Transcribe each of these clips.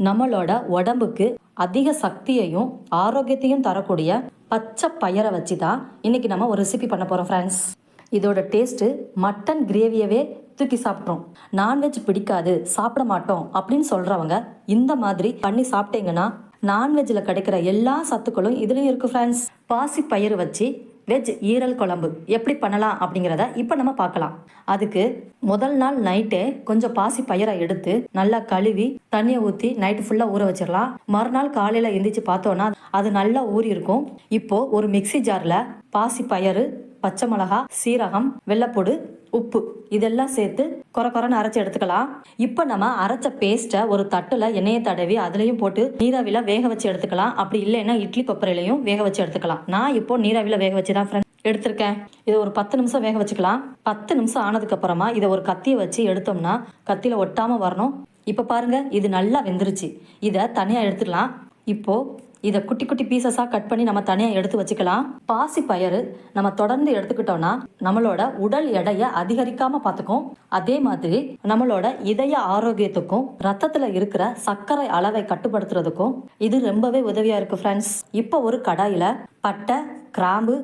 நம்மளோட உடம்புக்கு அதிக சக்தியையும் ஆரோக்கியத்தையும் தரக்கூடிய பச்சை பயிரை வச்சு தான் இன்னைக்கு நம்ம ஒரு ரெசிபி பண்ண போகிறோம் ஃப்ரெண்ட்ஸ். இதோட டேஸ்ட்டு மட்டன் கிரேவியவே தூக்கி சாப்பிட்றோம். நான்வெஜ் பிடிக்காது, சாப்பிட மாட்டோம் அப்படின்னு சொல்கிறவங்க இந்த மாதிரி பண்ணி சாப்பிட்டீங்கன்னா நான்வெஜ்ஜில் கிடைக்கிற எல்லா சத்துக்களும் இதுலேயும் இருக்குது ஃப்ரெண்ட்ஸ். பாசி பயிறு வச்சு வெஜ் ஈரல் குழம்பு எப்படி பண்ணலாம் அப்படிங்கிறத இப்போ நம்ம பார்க்கலாம். அதுக்கு முதல் நாள் நைட்டே கொஞ்சம் பாசி பயிரை எடுத்து நல்லா கழுவி தண்ணியை ஊற்றி நைட்டு ஃபுல்லாக ஊற வச்சிடலாம். மறுநாள் காலையில் எந்திரிச்சு பார்த்தோன்னா அது நல்லா ஊறி இருக்கும். இப்போ ஒரு மிக்சி ஜாரில் பாசி பயிறு, பச்சை மிளகா, சீரகம், வெள்ளைப்பூடு, உப்பு இதெல்லாம் சேர்த்து கொரன்னு அரைச்சி எடுத்துக்கலாம். இப்போ நம்ம அரைச்ச பேஸ்ட்டை ஒரு தட்டுல எண்ணெயை தடவி அதுலயும் போட்டு நீராவில வேக வச்சு எடுத்துக்கலாம். அப்படி இல்லைன்னா இட்லி கொப்பரையிலையும் வேக வச்சு எடுத்துக்கலாம். நான் இப்போ நீராவில வேக வச்சு தான் எடுத்திருக்கேன். இதை ஒரு 10 நிமிஷம் வேக வச்சுக்கலாம். 10 நிமிஷம் ஆனதுக்கு அப்புறமா இதை ஒரு கத்தியை வச்சு எடுத்தோம்னா கத்தியில ஒட்டாம வரணும். இப்போ பாருங்க, இது நல்லா வெந்துருச்சு. இதை தனியா எடுத்துக்கலாம். இப்போ இதை குட்டி குட்டி பீசஸாக கட் பண்ணி நம்ம தனியாக எடுத்து வச்சுக்கலாம். பாசி பயிறு நம்ம தொடர்ந்து எடுத்துக்கிட்டோம்னா நம்மளோட உடல் எடையை அதிகரிக்காம பார்த்துக்கும். அதே மாதிரி நம்மளோட இதய ஆரோக்கியத்துக்கும் ரத்தத்தில் இருக்கிற சர்க்கரை அளவை கட்டுப்படுத்துறதுக்கும் இது ரொம்பவே உதவியாக இருக்குது ஃப்ரெண்ட்ஸ். இப்போ ஒரு கடாயில் பட்டை, கிராம்பு,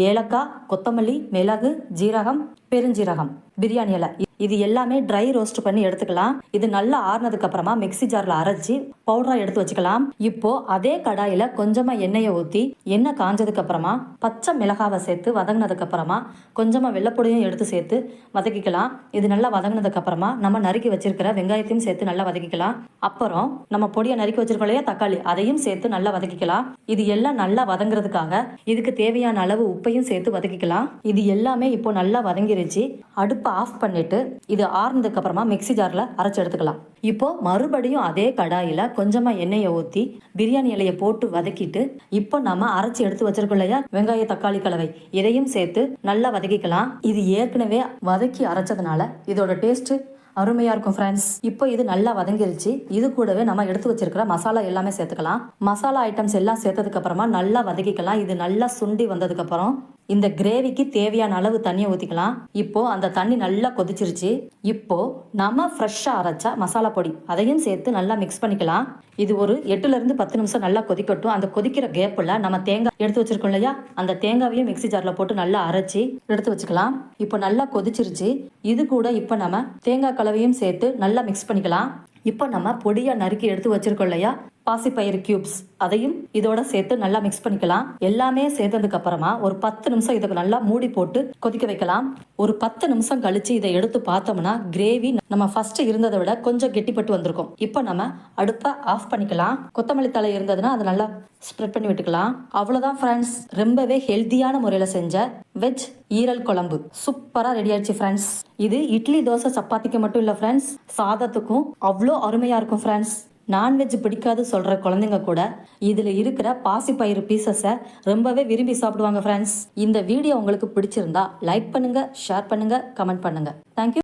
ஏலக்காய், கொத்தமல்லி, மிளகு, ஜீரகம், பெருஞ்சீரகம், பிரியாணி இலை இது எல்லாமே ட்ரை ரோஸ்ட் பண்ணி எடுத்துக்கலாம். இது நல்லா ஆறுனதுக்கு அப்புறமா மிக்சி ஜார்ல அரைச்சி பவுடரா எடுத்து வச்சுக்கலாம். இப்போ அதே கடாயில கொஞ்சமா எண்ணெயை ஊற்றி எண்ணெய் காஞ்சதுக்கு அப்புறமா பச்சை மிளகாவை சேர்த்து வதங்கினதுக்கு அப்புறமா கொஞ்சமா வெள்ளைப்பொடியும் எடுத்து சேர்த்து வதக்கிக்கலாம். இது நல்லா வதங்கினதுக்கு அப்புறமா நம்ம நறுக்கி வச்சிருக்கிற வெங்காயத்தையும் சேர்த்து நல்லா வதக்கிக்கலாம். அப்புறம் நம்ம பொடியை நறுக்கி வச்சிருக்கோம் இல்லையா தக்காளி, அதையும் சேர்த்து நல்லா வதக்கிக்கலாம். இது எல்லாம் நல்லா வதங்குறதுக்காக இதுக்கு தேவையான அளவு உப்பையும் சேர்த்து வதக்கிக்கலாம். இது எல்லாமே இப்போ நல்லா வதங்கிருச்சு. அடுப்பை ஆஃப் பண்ணிட்டு இது ஆறுனதுக்கு அப்புறமா மிக்சி ஜார்ல அரைச்சு எடுத்துக்கலாம். இப்போ மறுபடியும் அதே கடாயில கொஞ்சமா எண்ணெயை ஊற்றி பிரியாணி இலையை போட்டு வதக்கிட்டு இப்போ நம்ம அரைச்சி எடுத்து வச்சிருக்கோம் இல்லையா வெங்காய தக்காளி கலவை, இதையும் சேர்த்து நல்லா வதக்கிக்கலாம். இது ஏற்கனவே வதக்கி அரைச்சதுனால இதோட டேஸ்ட் அருமையா இருக்கும் ஃப்ரெண்ட்ஸ். இப்போ இது நல்லா வதங்கிருச்சு. இது கூடவே நம்ம எடுத்து வச்சிருக்கிற மசாலா எல்லாமே சேர்த்துக்கலாம். மசாலா ஐட்டம்ஸ் எல்லாம் சேர்த்ததுக்கு அப்புறமா நல்லா வதக்கிக்கலாம். இது நல்லா சுண்டி வந்ததுக்கு அப்புறம் இந்த கிரேவிக்கு தேவையான அளவு தண்ணியை ஊற்றிக்கலாம். இப்போ அந்த தண்ணி நல்லா கொதிச்சிருச்சு. இப்போ நம்ம ஃப்ரெஷ்ஷாக அரைச்ச மசாலா பொடி அதையும் சேர்த்து நல்லா மிக்ஸ் பண்ணிக்கலாம். இது ஒரு 8ல இருந்து 10 நிமிஷம் நல்லா கொதிக்கட்டும். அந்த கொதிக்கிற கேப்பில் நம்ம தேங்காய் எடுத்து வச்சிருக்கோம் இல்லையா அந்த தேங்காவையும் மிக்சி ஜாரில் போட்டு நல்லா அரைச்சி எடுத்து வச்சுக்கலாம். இப்போ நல்லா கொதிச்சிருச்சு. இது கூட இப்போ நம்ம தேங்காய் கலவையும் சேர்த்து நல்லா மிக்ஸ் பண்ணிக்கலாம். இப்போ நம்ம பொடியா நறுக்கி எடுத்து வச்சிருக்கோம் இல்லையா பாசிப்பயிறு கியூப்ஸ், அதையும் இதோட சேர்த்து நல்லா மிக்ஸ் பண்ணிக்கலாம். எல்லாமே சேர்த்ததுக்கு அப்புறமா ஒரு 10 நிமிஷம் இதுக்கு நல்லா மூடி போட்டு கொதிக்க வைக்கலாம். ஒரு 10 நிமிஷம் கழிச்சு இதை எடுத்து பார்த்தோம்னா கிரேவி நம்ம ஃபர்ஸ்ட் இருந்ததை விட கொஞ்சம் கெட்டிப்பட்டு வந்திருக்கும். இப்போ நம்ம அடுப்பை ஆஃப் பண்ணிக்கலாம். கொத்தமல்லி தழை இருந்ததுன்னா அதை நல்லா ஸ்ப்ரெட் பண்ணி விட்டுக்கலாம். அவ்வளோதான் ஃப்ரெண்ட்ஸ், ரொம்பவே ஹெல்த்தியான முறையில் செஞ்ச வெஜ் ஈரல் குழம்பு சூப்பராக ரெடி ஆயிடுச்சு ஃப்ரெண்ட்ஸ். இது இட்லி, தோசை, சப்பாத்திக்கு மட்டும் இல்லை ஃப்ரெண்ட்ஸ், சாதத்துக்கும் அவ்வளோ அருமையாக இருக்கும் ஃப்ரெண்ட்ஸ். நான்வெஜ் பிடிக்காது சொல்கிற குழந்தைங்க கூட இதில் இருக்கிற பாசிப்பயிறு பீசஸை ரொம்பவே விரும்பி சாப்பிடுவாங்க ஃப்ரெண்ட்ஸ். இந்த வீடியோ உங்களுக்கு பிடிச்சிருந்தா லைக் பண்ணுங்கள், ஷேர் பண்ணுங்கள், கமெண்ட் பண்ணுங்கள். தேங்க்யூ.